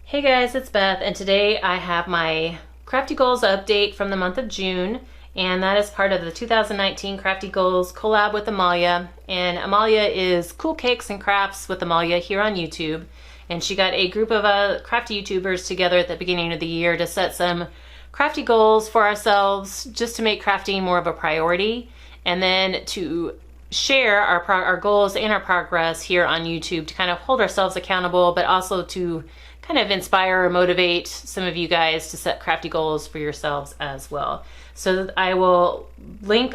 Hey guys, it's Beth, and today I have my Crafty Goals update from the month of June, and that is part of the 2019 Crafty Goals collab with Amalia. And Amalia is Cool Cakes and Crafts with Amalia here on YouTube, and she got a group of crafty YouTubers together at the beginning of the year to set some crafty goals for ourselves, just to make crafting more of a priority, and then to share our goals and our progress here on YouTube to kind of hold ourselves accountable, but also to kind of inspire or motivate some of you guys to set crafty goals for yourselves as well. So I will link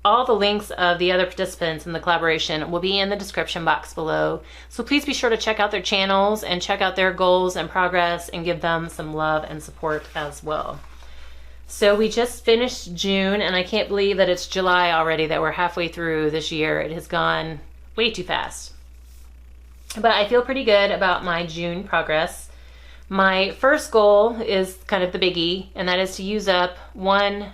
all the links of the other participants in the collaboration will be in the description box below. So please be sure to check out their channels and check out their goals and progress and give them some love and support as well. So we just finished June, and I can't believe that it's July already, that we're halfway through this year. It has gone way too fast. But I feel pretty good about my June progress. My first goal is kind of the biggie, and that is to use up at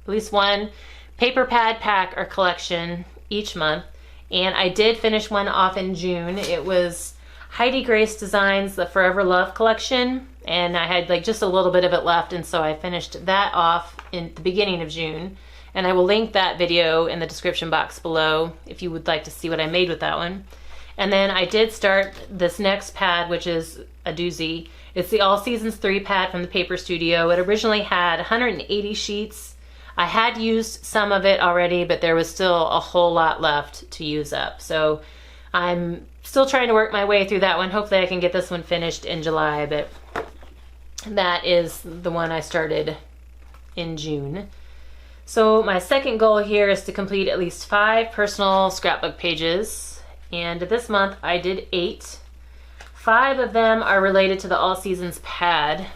least one paper pad pack or collection each month. And I did finish one off in June. It was Heidi Grace Designs, the Forever Love collection, and I had like just a little bit of it left, and so I finished that off in the beginning of June. And I will link that video in the description box below if you would like to see what I made with that one. And then I did start this next pad, which is a doozy. It's the All Seasons 3 pad from the Paper Studio. It originally had 180 sheets. I had used some of it already, but there was still a whole lot left to use up. So I'm still trying to work my way through that one. Hopefully I can get this one finished in July, but that is the one I started in June. So my second goal here is to complete at least 5 personal scrapbook pages. And this month I did 8. 5 of them are related to the All Seasons pad.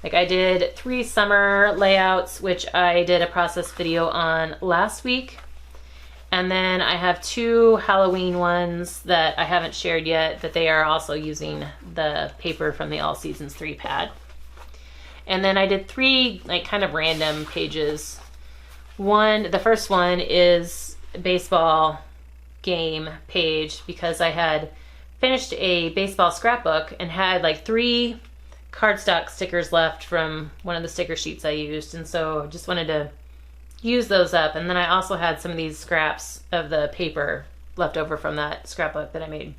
Like I did 3 summer layouts, which I did a process video on last week. And then I have 2 Halloween ones that I haven't shared yet, but they are also using the paper from the All Seasons 3 pad. And then I did 3 like kind of random pages. The first one is baseball game page, because I had finished a baseball scrapbook and had like 3 cardstock stickers left from one of the sticker sheets I used, and so just wanted to use those up. And then I also had some of these scraps of the paper left over from that scrapbook that I made.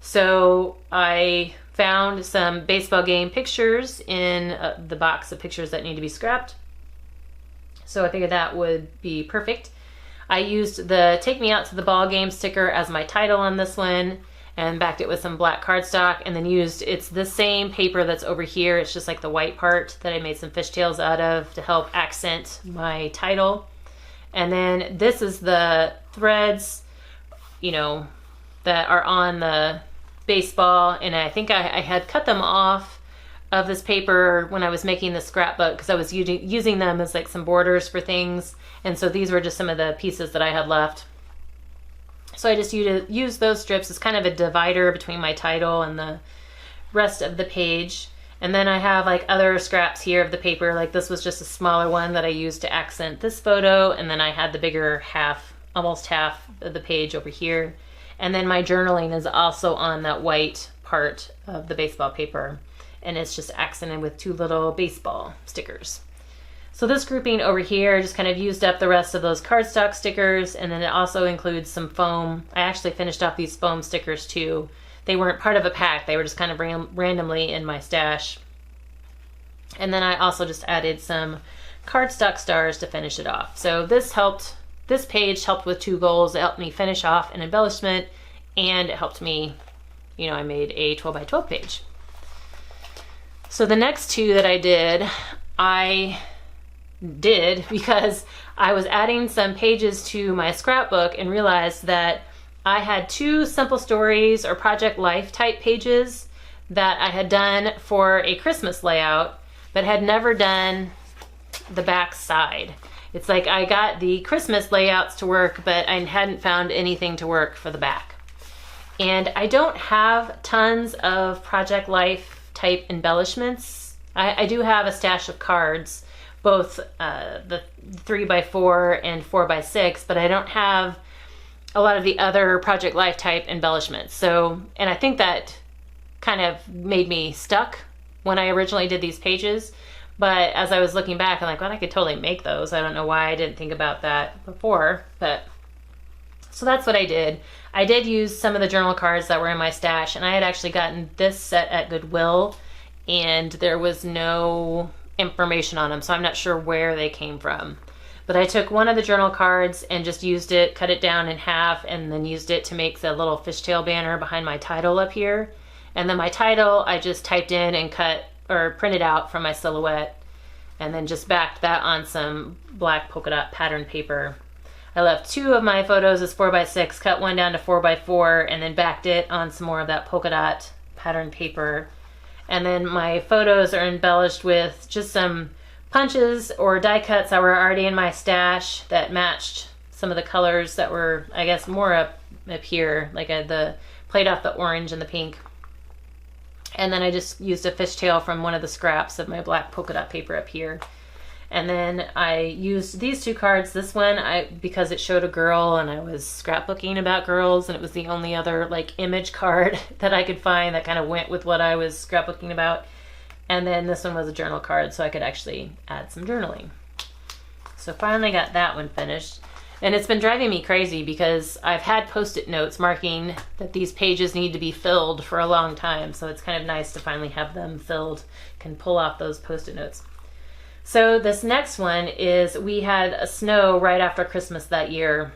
So I found some baseball game pictures in the box of pictures that need to be scrapped. So I figured that would be perfect. I used the Take Me Out to the Ball Game sticker as my title on this one, and backed it with some black cardstock, and then it's the same paper that's over here. It's just like the white part that I made some fishtails out of to help accent my title. And then this is the threads, that are on the baseball, and I think I had cut them off of this paper when I was making the scrapbook, because I was using them as like some borders for things, and so these were just some of the pieces that I had left. So I just used those strips as kind of a divider between my title and the rest of the page. And then I have like other scraps here of the paper, like this was just a smaller one that I used to accent this photo, and then I had the bigger almost half of the page over here. And then my journaling is also on that white part of the baseball paper, and it's just accented with 2 little baseball stickers. So this grouping over here just kind of used up the rest of those cardstock stickers, and then it also includes some foam. I actually finished off these foam stickers too. They weren't part of a pack, they were just kind of randomly in my stash. And then I also just added some cardstock stars to finish it off. So this page helped with 2 goals. It helped me finish off an embellishment, and it helped me, I made a 12 by 12 page. So the next 2 that I did because I was adding some pages to my scrapbook and realized that I had 2 simple stories or project life type pages that I had done for a Christmas layout, but had never done the back side. It's like I got the Christmas layouts to work, but I hadn't found anything to work for the back. And I don't have tons of project life type embellishments. I do have a stash of cards, both the 3x4 and 4x6, but I don't have a lot of the other Project Life type embellishments. So, and I think that kind of made me stuck when I originally did these pages. But as I was looking back, I'm like, well, I could totally make those. I don't know why I didn't think about that before, but so that's what I did. I did use some of the journal cards that were in my stash, and I had actually gotten this set at Goodwill, and there was no information on them, so I'm not sure where they came from. But I took one of the journal cards and just used it, cut it down in half, and then used it to make the little fishtail banner behind my title up here. And then my title, I just typed in and cut or printed out from my silhouette, and then just backed that on some black polka dot pattern paper. I left two of my photos as 4x6, cut one down to 4x4, and then backed it on some more of that polka dot pattern paper. And then my photos are embellished with just some punches or die cuts that were already in my stash that matched some of the colors that were, I guess, more up here, like played off the orange and the pink. And then I just used a fishtail from one of the scraps of my black polka dot paper up here. And then I used these two cards. This one, because it showed a girl and I was scrapbooking about girls, and it was the only other like image card that I could find that kind of went with what I was scrapbooking about. And then this one was a journal card, so I could actually add some journaling. So finally got that one finished. And it's been driving me crazy because I've had post-it notes marking that these pages need to be filled for a long time. So it's kind of nice to finally have them filled. Can pull off those post-it notes. So this next one is, we had a snow right after Christmas that year.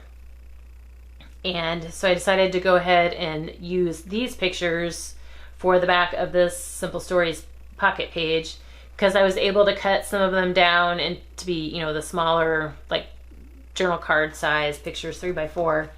And so I decided to go ahead and use these pictures for the back of this Simple Stories pocket page, because I was able to cut some of them down and to be, you know, the smaller, like journal card size pictures, 3x4.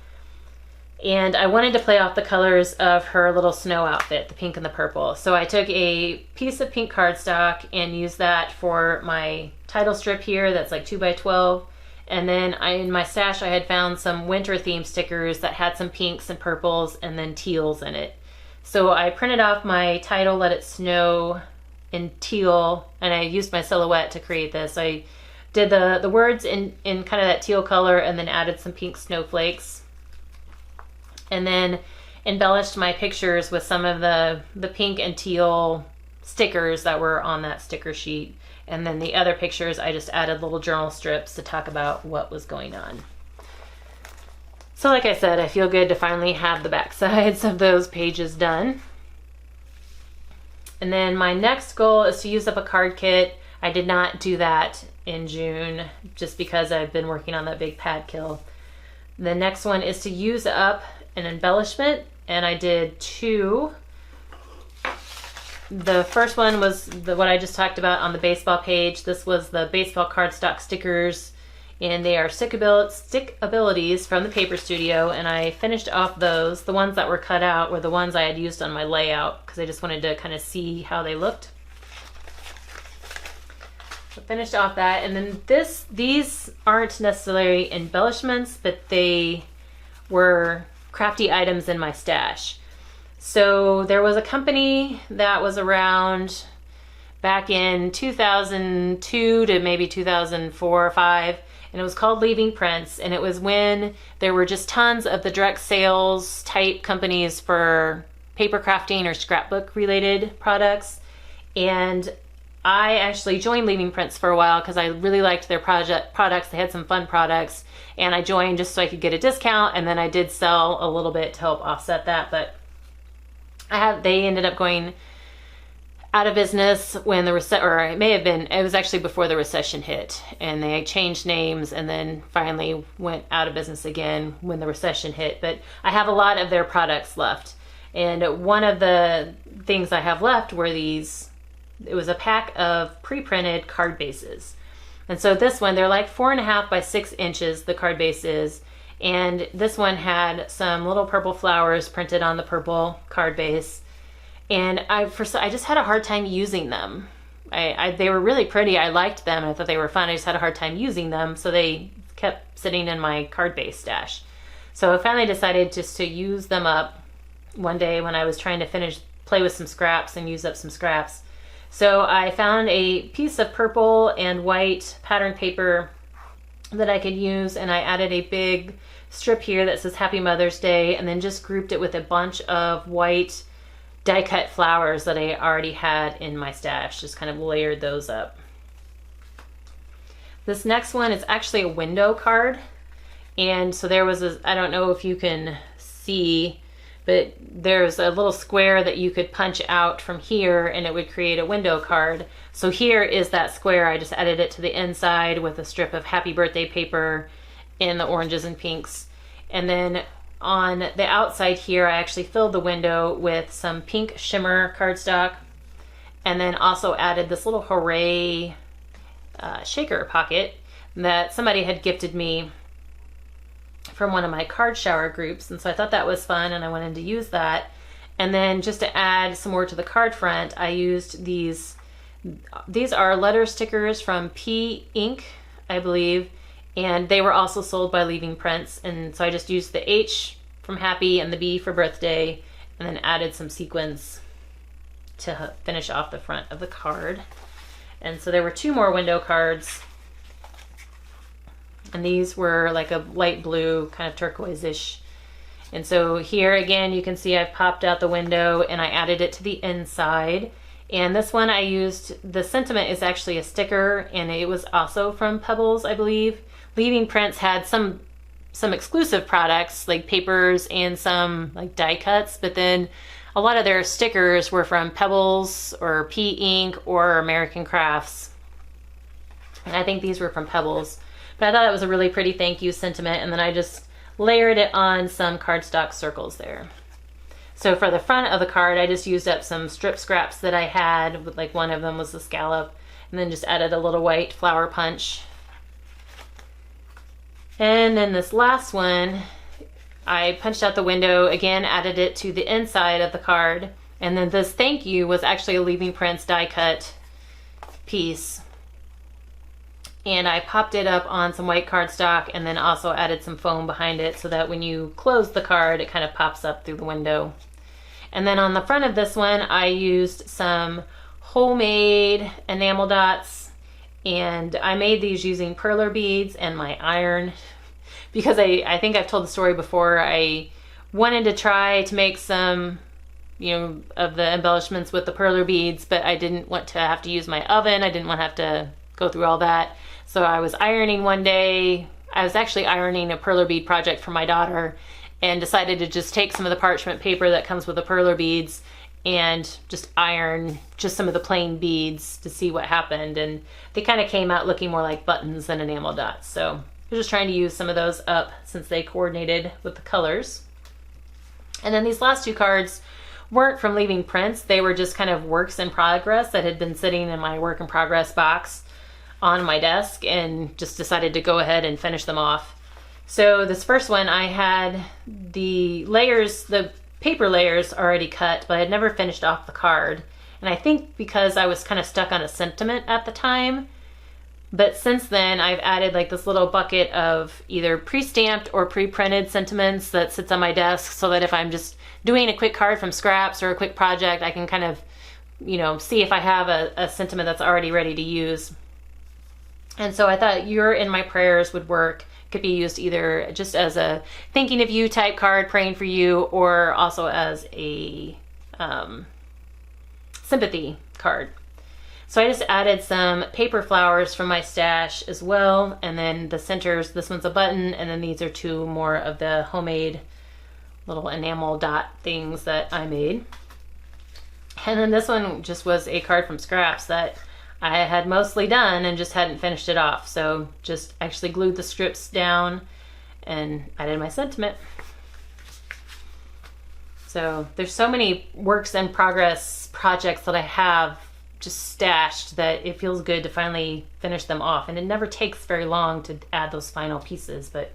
And I wanted to play off the colors of her little snow outfit, the pink and the purple. So I took a piece of pink cardstock and used that for my title strip here that's like 2x12. And then in my stash I had found some winter theme stickers that had some pinks and purples and then teals in it. So I printed off my title, Let It Snow, in teal, and I used my silhouette to create this. I did the words in kind of that teal color and then added some pink snowflakes. And then embellished my pictures with some of the pink and teal stickers that were on that sticker sheet. And then the other pictures, I just added little journal strips to talk about what was going on. So like I said, I feel good to finally have the back sides of those pages done. And then my next goal is to use up a card kit. I did not do that in June just because I've been working on that big pad kill. The next one is to use up an embellishment, and I did two. The first one was what I just talked about on the baseball page. This was the baseball cardstock stickers, and they are stick abilities from the Paper Studio, and I finished off those. The ones that were cut out were the ones I had used on my layout because I just wanted to kind of see how they looked. So finished off that, and then these aren't necessarily embellishments, but they were crafty items in my stash. So there was a company that was around back in 2002 to maybe 2004 or 5, and it was called Leaving Prints, and it was when there were just tons of the direct sales type companies for paper crafting or scrapbook related products. And I actually joined Leaving Prints for a while because I really liked their products. They had some fun products, and I joined just so I could get a discount, and then I did sell a little bit to help offset that. But they ended up going out of business when the it was actually before the recession hit, and they changed names and then finally went out of business again when the recession hit. But I have a lot of their products left, and one of the things I have left were these. It was a pack of pre-printed card bases. And so this one, they're like 4.5 by 6 inches, the card base is. And this one had some little purple flowers printed on the purple card base. And I just had a hard time using them. They were really pretty. I liked them. I thought they were fun. I just had a hard time using them. So they kept sitting in my card base stash. So I finally decided just to use them up one day when I was trying to play with some scraps and use up some scraps. So I found a piece of purple and white pattern paper that I could use, and I added a big strip here that says Happy Mother's Day, and then just grouped it with a bunch of white die cut flowers that I already had in my stash. Just kind of layered those up. This next one is actually a window card. And so there was I don't know if you can see, but there's a little square that you could punch out from here and it would create a window card. So here is that square. I just added it to the inside with a strip of happy birthday paper in the oranges and pinks. And then on the outside here, I actually filled the window with some pink shimmer cardstock, and then also added this little hooray shaker pocket that somebody had gifted me from one of my card shower groups. And so I thought that was fun and I wanted to use that. And then just to add some more to the card front, I used these are letter stickers from P Ink, I believe, and they were also sold by Leaving Prints. And so I just used the H from happy and the B for birthday, and then added some sequins to finish off the front of the card. And so there were 2 more window cards, and these were like a light blue, kind of turquoise-ish. And so here again, you can see I've popped out the window and I added it to the inside. And this one I used, the sentiment is actually a sticker, and it was also from Pebbles, I believe. Leaving Prints had some exclusive products like papers and some like die cuts, but then a lot of their stickers were from Pebbles or P Ink or American Crafts. And I think these were from Pebbles. But I thought it was a really pretty thank you sentiment, and then I just layered it on some cardstock circles there. So for the front of the card, I just used up some strip scraps that I had, like one of them was the scallop, and then just added a little white flower punch. And then this last one, I punched out the window, again added it to the inside of the card, and then this thank you was actually a Leaving Prints die cut piece. And I popped it up on some white cardstock and then also added some foam behind it so that when you close the card, it kind of pops up through the window. And then on the front of this one, I used some homemade enamel dots, and I made these using perler beads and my iron, because I think I've told the story before. I wanted to try to make some, of the embellishments with the perler beads, but I didn't want to have to use my oven. I didn't want to have to go through all that. So I was ironing one day. I was actually ironing a perler bead project for my daughter, and decided to just take some of the parchment paper that comes with the perler beads and just iron just some of the plain beads to see what happened. And they kind of came out looking more like buttons than enamel dots. So I was just trying to use some of those up since they coordinated with the colors. And then these last 2 cards weren't from Leaving Prints. They were just kind of works in progress that had been sitting in my work in progress box on my desk, and just decided to go ahead and finish them off. So this first one, I had the layers, the paper layers already cut, but I had never finished off the card. And I think because I was kind of stuck on a sentiment at the time, but since then I've added like this little bucket of either pre-stamped or pre-printed sentiments that sits on my desk, so that if I'm just doing a quick card from scraps or a quick project, I can kind of, see if I have a sentiment that's already ready to use. And so I thought You're in My Prayers would work. Could be used either just as a thinking of you type card, praying for you, or also as a sympathy card. So I just added some paper flowers from my stash as well. And then the centers, this one's a button, and then these are 2 more of the homemade little enamel dot things that I made. And then this one just was a card from scraps that I had mostly done and just hadn't finished it off. So just actually glued the strips down and added my sentiment. So there's so many works in progress projects that I have just stashed that it feels good to finally finish them off. And it never takes very long to add those final pieces. But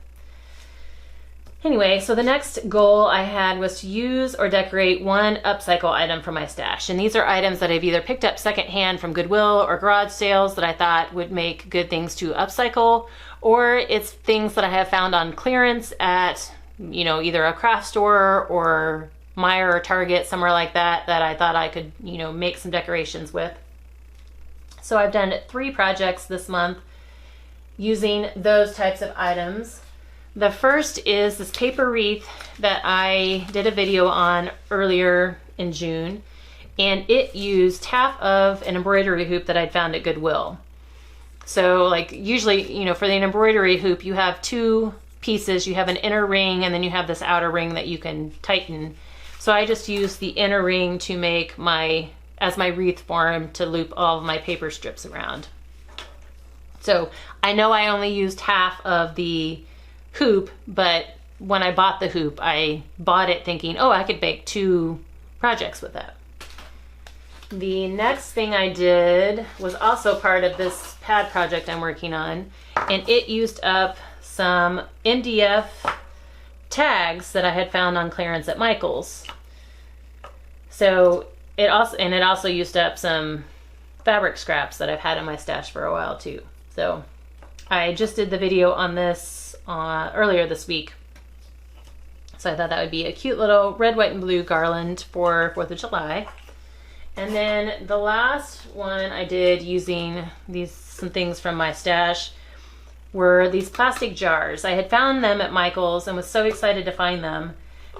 anyway, so the next goal I had was to use or decorate 1 upcycle item from my stash. And these are items that I've either picked up secondhand from Goodwill or garage sales that I thought would make good things to upcycle, or it's things that I have found on clearance at, either a craft store or Meijer or Target, somewhere like that I thought I could, make some decorations with. So I've done 3 projects this month using those types of items. The first is this paper wreath that I did a video on earlier in June, and it used half of an embroidery hoop that I'd found at Goodwill. So like usually, you know, for the embroidery hoop, you have two pieces. You have an inner ring and then you have this outer ring that you can tighten. So I just used the inner ring to make as my wreath form to loop all of my paper strips around. So I know I only used half of the hoop, but when I bought the hoop, I bought it thinking, oh, I could make 2 projects with that. The next thing I did was also part of this pad project I'm working on, and it used up some MDF tags that I had found on clearance at Michael's. So it also used up some fabric scraps that I've had in my stash for a while too. So I just did the video on this earlier this week. So I thought that would be a cute little red, white, and blue garland for 4th of July. And then the last one I did using some things from my stash were these plastic jars. I had found them at Michael's and was so excited to find them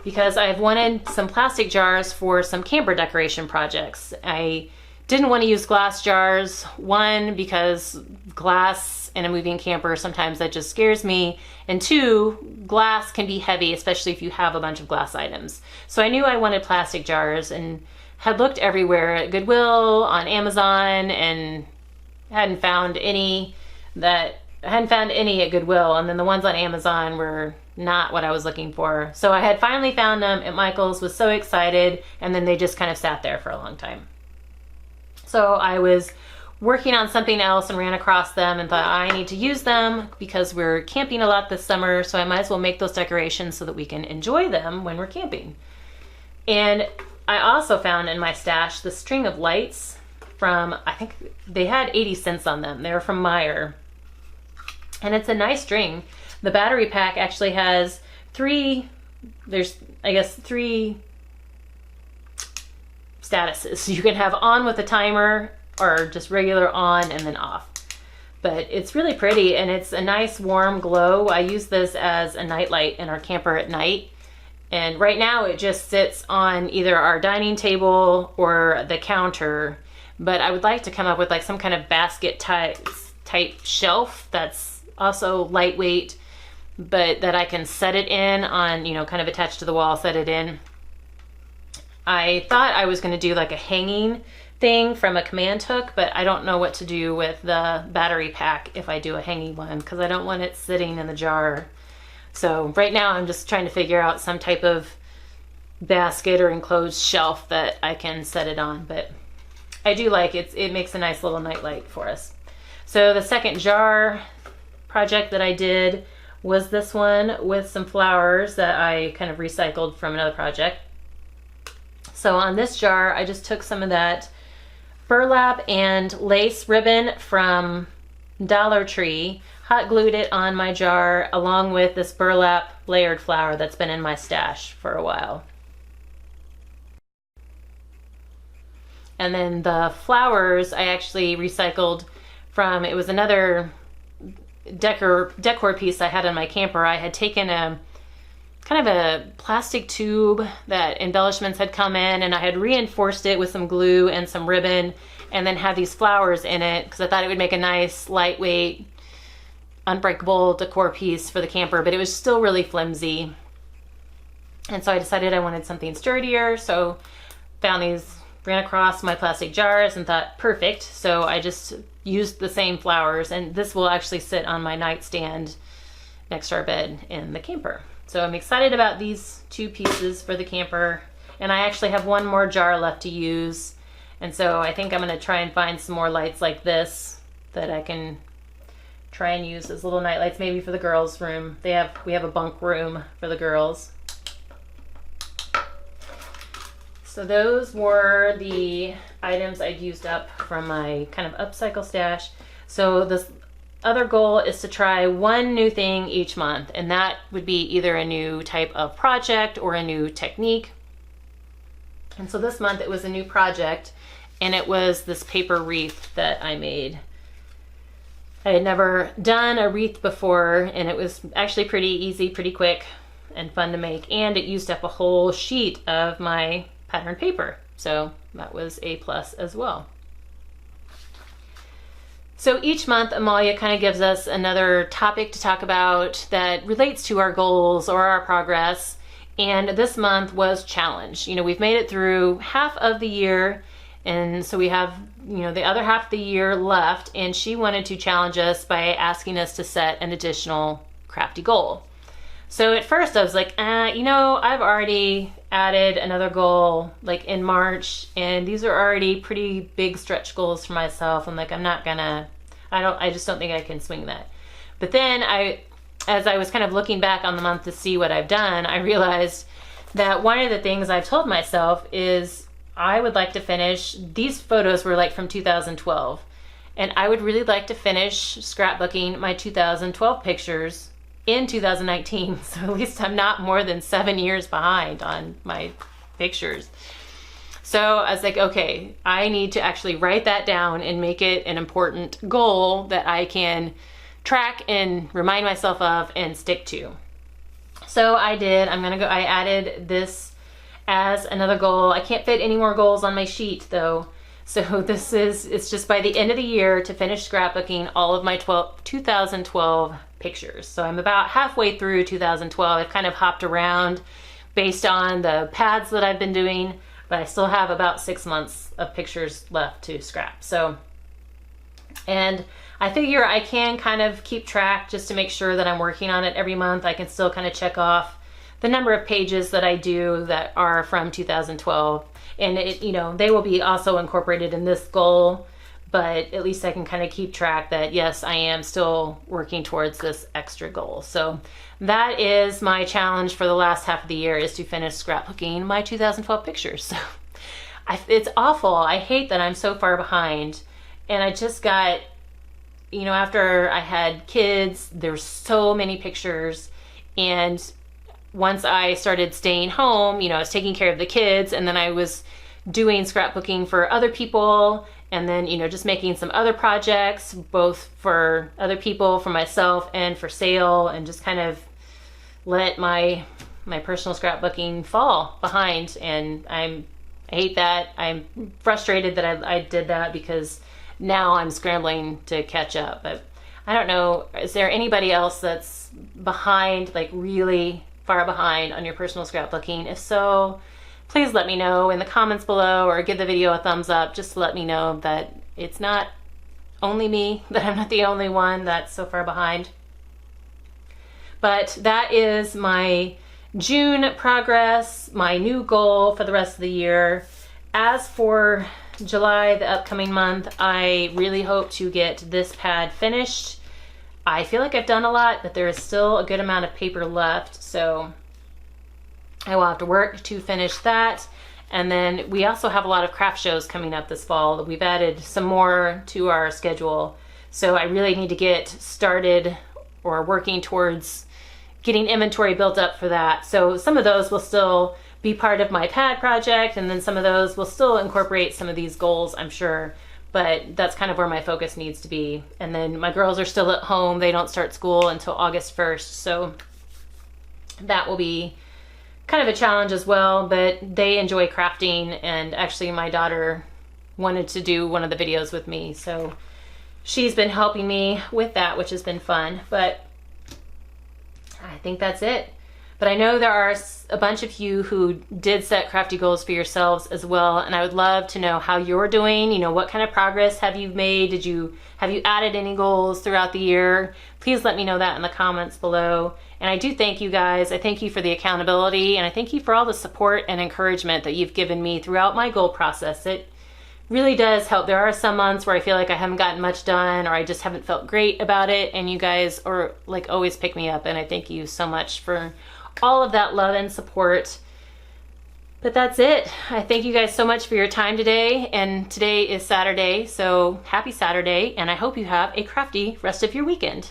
because I've wanted some plastic jars for some camper decoration projects. I didn't want to use glass jars, one, because glass in a moving camper, sometimes that just scares me, and 2, glass can be heavy, especially if you have a bunch of glass items. So I knew I wanted plastic jars and had looked everywhere at Goodwill, on Amazon, and hadn't found any at Goodwill, and then the ones on Amazon were not what I was looking for. So I had finally found them at Michael's, was so excited, and then they just kind of sat there for a long time. So I was working on something else and ran across them and thought I need to use them because we're camping a lot this summer, so I might as well make those decorations so that we can enjoy them when we're camping. And I also found in my stash the string of lights from, I think they had 80 cents on them. They were from Meyer. And it's a nice string. The battery pack actually has 3 statuses. You can have on with a timer or just regular on and then off. But it's really pretty and it's a nice warm glow. I use this as a nightlight in our camper at night. And right now it just sits on either our dining table or the counter. But I would like to come up with like some kind of basket type shelf that's also lightweight, but that I can set it in on, you know, kind of attached to the wall, set it in. I thought I was going to do like a hanging thing from a command hook, but I don't know what to do with the battery pack if I do a hanging one because I don't want it sitting in the jar. So right now I'm just trying to figure out some type of basket or enclosed shelf that I can set it on, but I do like it. It makes a nice little nightlight for us. So the second jar project that I did was this one with some flowers that I kind of recycled from another project. So on this jar, I just took some of that burlap and lace ribbon from Dollar Tree, hot glued it on my jar along with this burlap layered flower that's been in my stash for a while. And then the flowers I actually recycled from, it was another decor piece I had in my camper. I had taken a kind of a plastic tube that embellishments had come in, and I had reinforced it with some glue and some ribbon and then had these flowers in it because I thought it would make a nice lightweight unbreakable decor piece for the camper, but it was still really flimsy. And so I decided I wanted something sturdier, so ran across my plastic jars and thought perfect. So I just used the same flowers, and this will actually sit on my nightstand next to our bed in the camper. So I'm excited about these 2 pieces for the camper, and I actually have one more jar left to use. And so I think I'm going to try and find some more lights like this that I can try and use as little night lights, maybe for the girls' room. We have a bunk room for the girls. So those were the items I'd used up from my kind of upcycle stash. So this other goal is to try one new thing each month, and that would be either a new type of project or a new technique. And so this month it was a new project, and it was this paper wreath that I made. I had never done a wreath before, and it was actually pretty easy, pretty quick, and fun to make, and it used up a whole sheet of my pattern paper, so that was a plus as well. So each month Amalia kind of gives us another topic to talk about that relates to our goals or our progress, and this month was challenge. You know, we've made it through half of the year, and so we have, you know, the other half of the year left, and she wanted to challenge us by asking us to set an additional crafty goal. So at first I was like, you know, I've already added another goal like in March, and these are already pretty big stretch goals for myself. I'm like, I just don't think I can swing that. But then as I was kind of looking back on the month to see what I've done, I realized that one of the things I've told myself is I would like to finish, these photos were like from 2012, and I would really like to finish scrapbooking my 2012 pictures in 2019, so at least I'm not more than 7 years behind on my pictures. So I was like, okay, I need to actually write that down and make it an important goal that I can track and remind myself of and stick to. So I did. I added this as another goal. I can't fit any more goals on my sheet though. So it's just by the end of the year to finish scrapbooking all of my 2012 pictures. So I'm about halfway through 2012. I've kind of hopped around based on the pads that I've been doing, but I still have about 6 months of pictures left to scrap. So, and I figure I can kind of keep track just to make sure that I'm working on it every month. I can still kind of check off the number of pages that I do that are from 2012. And it, you know, they will be also incorporated in this goal, but at least I can kind of keep track that yes, I am still working towards this extra goal. So that is my challenge for the last half of the year, is to finish scrapbooking my 2012 pictures. So it's awful. I hate that I'm so far behind. And I just got, you know, after I had kids, there's so many pictures, and once I started staying home, you know, I was taking care of the kids, and then I was doing scrapbooking for other people, and then, you know, just making some other projects, both for other people, for myself, and for sale, and just kind of let my personal scrapbooking fall behind. And I hate that. I'm frustrated that I did that, because now I'm scrambling to catch up. But I don't know, is there anybody else that's behind, like really far behind on your personal scrapbooking? If so, please let me know in the comments below, or give the video a thumbs up, just to let me know that it's not only me, that I'm not the only one that's so far behind. But that is my June progress, my new goal for the rest of the year. As for July, the upcoming month, I really hope to get this pad finished. I feel like I've done a lot, but there is still a good amount of paper left, so I will have to work to finish that. And then we also have a lot of craft shows coming up this fall. We've added some more to our schedule, so I really need to get started or working towards getting inventory built up for that. So some of those will still be part of my pad project, and then some of those will still incorporate some of these goals, I'm sure. But that's kind of where my focus needs to be. And then my girls are still at home. They don't start school until August 1st. So that will be kind of a challenge as well, but they enjoy crafting. And actually my daughter wanted to do one of the videos with me, so she's been helping me with that, which has been fun. But I think that's it. But I know there are a bunch of you who did set crafty goals for yourselves as well, and I would love to know how you're doing. You know, what kind of progress have you made? Have you added any goals throughout the year? Please let me know that in the comments below. And I do thank you guys. I thank you for the accountability, and I thank you for all the support and encouragement that you've given me throughout my goal process. It really does help. There are some months where I feel like I haven't gotten much done, or I just haven't felt great about it, and you guys are like always pick me up, and I thank you so much for all of that love and support. But that's it. I thank you guys so much for your time today, and today is Saturday, so happy Saturday, and I hope you have a crafty rest of your weekend.